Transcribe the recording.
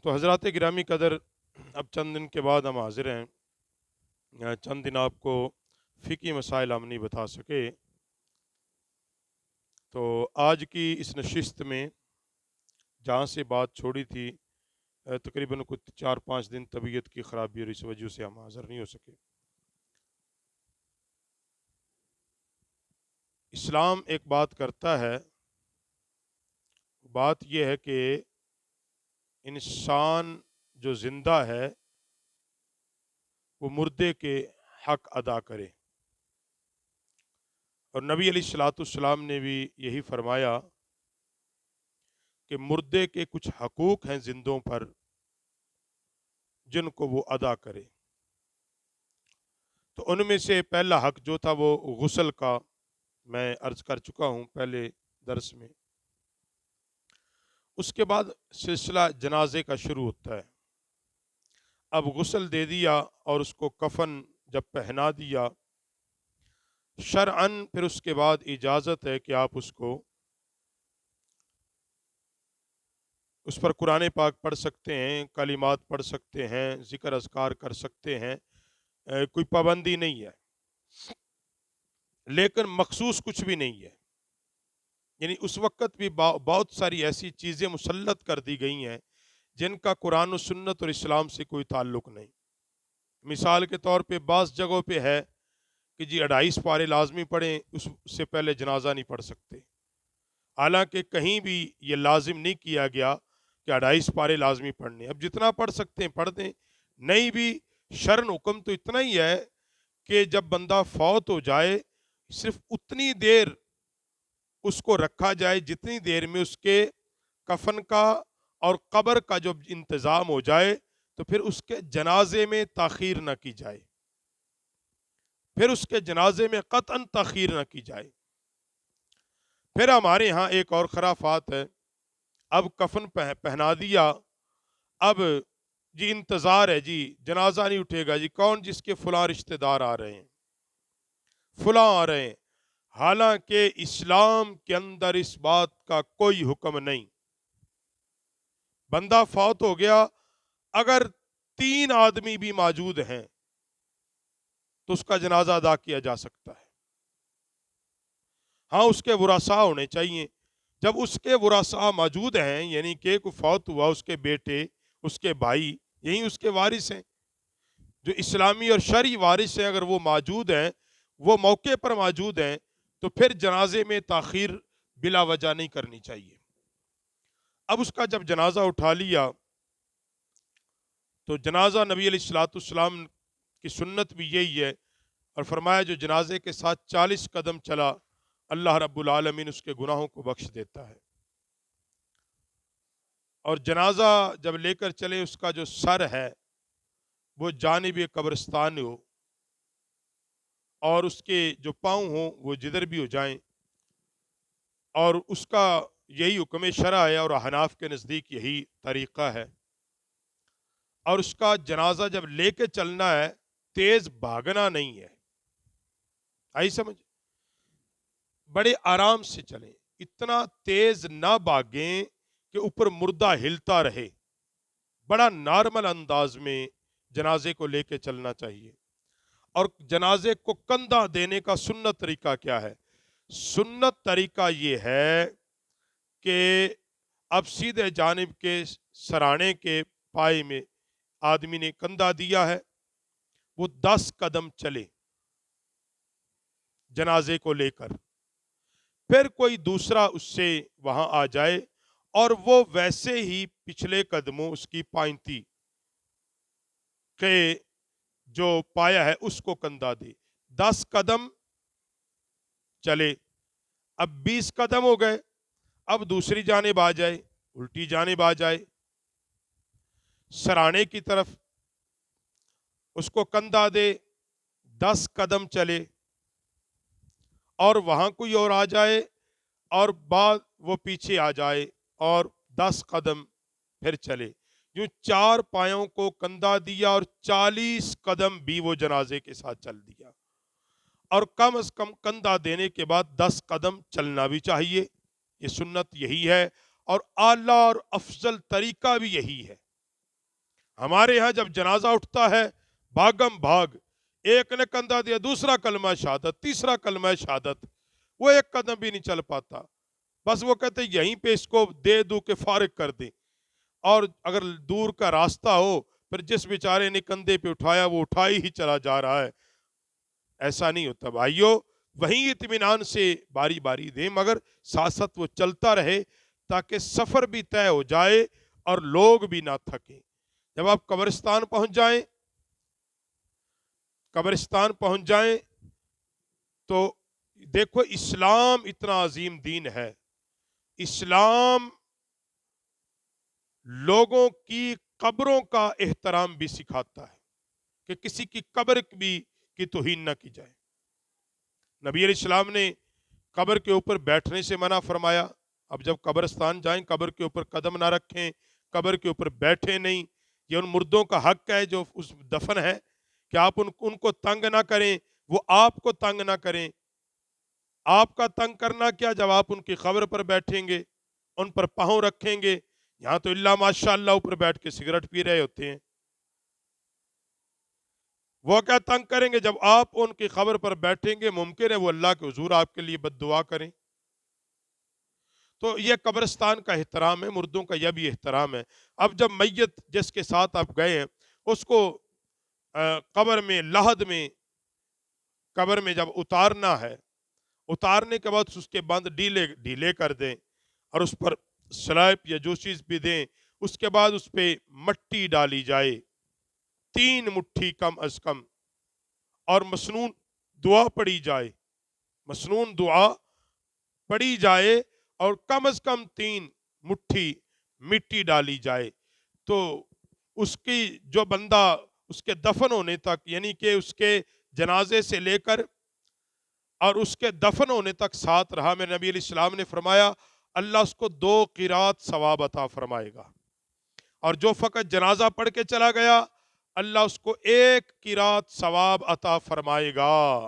تو حضرات گرامی قدر، اب چند دن کے بعد ہم حاضر ہیں۔ چند دن آپ کو فقہی مسائل ہم نہیں بتا سکے، تو آج کی اس نشست میں جہاں سے بات چھوڑی تھی تقریباً کچھ 4-5 دن طبیعت کی خرابی اور اس وجہ سے ہم حاضر نہیں ہو سکے۔ اسلام ایک بات کرتا ہے، بات یہ ہے کہ انسان جو زندہ ہے وہ مردے کے حق ادا کرے، اور نبی علیہ الصلوۃ والسلام نے بھی یہی فرمایا کہ مردے کے کچھ حقوق ہیں زندوں پر جن کو وہ ادا کرے۔ تو ان میں سے پہلا حق جو تھا وہ غسل کا، میں عرض کر چکا ہوں پہلے درس میں۔ اس کے بعد سلسلہ جنازے کا شروع ہوتا ہے۔ اب غسل دے دیا اور اس کو کفن جب پہنا دیا، شرعاً پھر اس کے بعد اجازت ہے کہ آپ اس پر قرآن پاک پڑھ سکتے ہیں، کلمات پڑھ سکتے ہیں، ذکر اذکار کر سکتے ہیں، کوئی پابندی نہیں ہے، لیکن مخصوص کچھ بھی نہیں ہے۔ یعنی اس وقت بھی بہت ساری ایسی چیزیں مسلط کر دی گئی ہیں جن کا قرآن و سنت اور اسلام سے کوئی تعلق نہیں۔ مثال کے طور پہ بعض جگہوں پہ ہے کہ جی 28 پارے لازمی پڑھیں، اس سے پہلے جنازہ نہیں پڑھ سکتے، حالانکہ کہیں بھی یہ لازم نہیں کیا گیا کہ 28 پارے لازمی پڑھنے۔ اب جتنا پڑھ سکتے ہیں پڑھ دیں، نہیں بھی شرعن حکم تو اتنا ہی ہے کہ جب بندہ فوت ہو جائے صرف اتنی دیر اس کو رکھا جائے جتنی دیر میں اس کے کفن کا اور قبر کا جو انتظام ہو جائے، تو پھر اس کے جنازے میں تاخیر نہ کی جائے، پھر اس کے جنازے میں قطعاً تاخیر نہ کی جائے۔ پھر ہمارے ہاں ایک اور خرافات ہے، اب کفن پہنا دیا، اب جی انتظار ہے، جی جنازہ نہیں اٹھے گا، جی کون جس کے فلاں رشتہ دار آ رہے ہیں، فلاں آ رہے ہیں، حالانکہ اسلام کے اندر اس بات کا کوئی حکم نہیں۔ بندہ فوت ہو گیا، اگر 3 آدمی بھی موجود ہیں تو اس کا جنازہ ادا کیا جا سکتا ہے۔ ہاں، اس کے ورثاء ہونے چاہیے۔ جب اس کے ورثاء موجود ہیں، یعنی کہ کوئی فوت ہوا، اس کے بیٹے، اس کے بھائی، یہی اس کے وارث ہیں، جو اسلامی اور شرعی وارث ہیں، اگر وہ موجود ہیں، وہ موقع پر موجود ہیں، تو پھر جنازے میں تاخیر بلا وجہ نہیں کرنی چاہیے۔ اب اس کا جب جنازہ اٹھا لیا تو جنازہ نبی علیہ الصلوۃ والسلام کی سنت بھی یہی ہے، اور فرمایا جو جنازے کے ساتھ 40 قدم چلا اللہ رب العالمین اس کے گناہوں کو بخش دیتا ہے۔ اور جنازہ جب لے کر چلے، اس کا جو سر ہے وہ جانب قبرستان ہو، اور اس کے جو پاؤں ہوں وہ جدھر بھی ہو جائیں، اور اس کا یہی حکم شرع ہے، اور احناف کے نزدیک یہی طریقہ ہے۔ اور اس کا جنازہ جب لے کے چلنا ہے، تیز بھاگنا نہیں ہے، آئی سمجھ؟ بڑے آرام سے چلیں، اتنا تیز نہ بھاگیں کہ اوپر مردہ ہلتا رہے، بڑا نارمل انداز میں جنازے کو لے کے چلنا چاہیے۔ اور جنازے کو کندھا دینے کا سنت طریقہ کیا ہے؟ سنت طریقہ یہ ہے کہ اب سیدھے جانب کے سرانے کے پائے میں آدمی نے کندھا دیا ہے، وہ 10 قدم چلے جنازے کو لے کر، پھر کوئی دوسرا اس سے وہاں آ جائے اور وہ ویسے ہی پچھلے قدموں اس کی پائنتی کہ جو پایا ہے اس کو کندھا دے۔ 10 قدم چلے، اب 20 قدم ہو گئے، اب دوسری جانب آ جائے، الٹی جانب آ جائے، سرانے کی طرف اس کو کندھا دے، 10 قدم چلے، اور وہاں کوئی اور آ جائے، اور بعد وہ پیچھے آ جائے اور 10 قدم پھر چلے، یوں 4 پایوں کو کندھا دیا اور 40 قدم بھی وہ جنازے کے ساتھ چل دیا۔ اور کم از کم کندھا دینے کے بعد 10 قدم چلنا بھی چاہیے، یہ سنت یہی ہے، اور اعلیٰ اور افضل طریقہ بھی یہی ہے۔ ہمارے یہاں جب جنازہ اٹھتا ہے بھاگم بھاگ، ایک نے کندھا دیا، دوسرا کلمہ شہادت، تیسرا کلمہ شہادت، وہ ایک قدم بھی نہیں چل پاتا، بس وہ کہتے ہیں یہیں پہ اس کو دے دوں کہ فارغ کر دیں۔ اور اگر دور کا راستہ ہو پھر جس بیچارے نے کندھے پہ اٹھایا وہ اٹھائی ہی چلا جا رہا ہے۔ ایسا نہیں ہوتا بھائیو، وہیں اطمینان سے باری باری دیں، مگر ساتھ ساتھ وہ چلتا رہے تاکہ سفر بھی طے ہو جائے اور لوگ بھی نہ تھکیں۔ جب آپ قبرستان پہنچ جائیں تو دیکھو اسلام اتنا عظیم دین ہے، اسلام لوگوں کی قبروں کا احترام بھی سکھاتا ہے کہ کسی کی قبر بھی کی توہین نہ کی جائے۔ نبی علیہ السلام نے قبر کے اوپر بیٹھنے سے منع فرمایا، اب جب قبرستان جائیں قبر کے اوپر قدم نہ رکھیں، قبر کے اوپر بیٹھیں نہیں، یہ ان مردوں کا حق ہے جو اس دفن ہے کہ آپ ان کو تنگ نہ کریں، وہ آپ کو تنگ نہ کریں۔ آپ کا تنگ کرنا کیا جب آپ ان کی قبر پر بیٹھیں گے، ان پر پاؤں رکھیں گے، یہاں تو اللہ ماشاء اللہ اوپر بیٹھ کے سگریٹ پی رہے ہوتے ہیں، وہ کیا تنگ کریں گے جب آپ ان کی قبر پر بیٹھیں گے، ممکن ہے وہ اللہ کے حضور آپ کے لیے بد دعا کریں۔ تو یہ قبرستان کا احترام ہے، مردوں کا یہ بھی احترام ہے۔ اب جب میت جس کے ساتھ آپ گئے ہیں اس کو قبر میں لحد میں قبر میں جب اتارنا ہے، اتارنے کے بعد اس کے بند ڈھیلے کر دیں اور اس پر سلیب یا جو چیز بھی دیں، اس کے بعد اس پہ مٹی ڈالی جائے 3 مٹھی کم از کم، اور مسنون دعا پڑھی جائے، مسنون دعا پڑھی جائے اور کم از کم 3 مٹھی مٹی ڈالی جائے۔ تو اس کی جو بندہ اس کے دفن ہونے تک، یعنی کہ اس کے جنازے سے لے کر اور اس کے دفن ہونے تک ساتھ رہا، میرے نبی علیہ السلام نے فرمایا اللہ اس کو 2 قرات ثواب عطا فرمائے گا، اور جو فقط جنازہ پڑھ کے چلا گیا اللہ اس کو 1 قرات ثواب عطا فرمائے گا۔